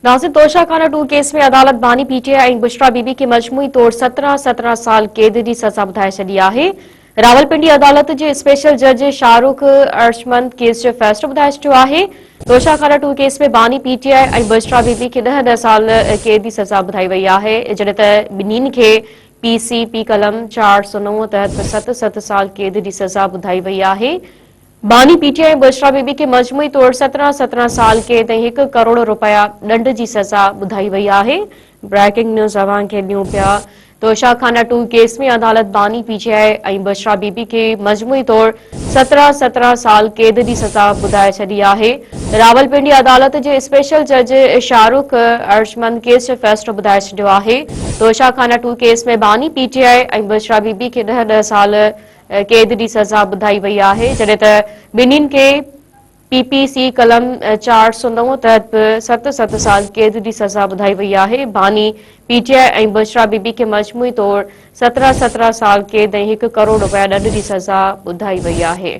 Nasir Toshakhana 2 case में अदालत बानी पीटीआई ऐं बुशरा बीबी खे मजमूई तौर 17 साल कैद जी सज़ा ॿुधाए छॾी आहे। रावलपिंडी अदालत जे स्पेशल जज शाहरुख अर्शमंद केस जो फ़ैसिलो ॿुधाए छॾियो आहे। तोशाखाना 2 केस में बानी पीटीआई ऐं बुशरा बीबी खे 10 साल कैद जी सज़ा ॿुधाई वई आहे, जॾहिं त ॿिन्हिनि खे पीसीपी कलम 409 तहत 7 साल कैद जी सज़ा ॿुधाई वई आहे। बानी पीटीआई बुशरा बीबी के मजमूई तौर 17 साल कैद ऐं 1 करोड़ रुपया दंड जी सज़ा ॿुधाई वई आहे। ब्रेकिंग न्यूज़ अवां खे ॾियूं पिया। तोशाखाना 2 केस में अदालत बानी पीटीआई ऐं बुशरा बीबी के मजमूई तौर 17 साल कैद जी सज़ा ॿुधाए छॾी आहे। रावलपिंडी अदालत जे स्पेशल जज शाहरुख अर्शमंद केस जो फ़ैसिलो ॿुधाए छॾियो आहे। तोशाखाना 2 केस में बानी पीटीआई ऐं बुशरा बीबी खे 10 साल कैद जी सज़ा ॿुधाई वई आहे, जॾहिं त ॿिन्हिनि खे पीपीसी कलम 409 तहत 7 साल कैद जी सज़ा ॿुधाई वई आहे। बानी पीटीआई ऐं बुशरा बीबी खे मजमूई तौर 17 साल कैद ऐं 1 करोड़ रुपया दंड जी सज़ा ॿुधाई वई आहे।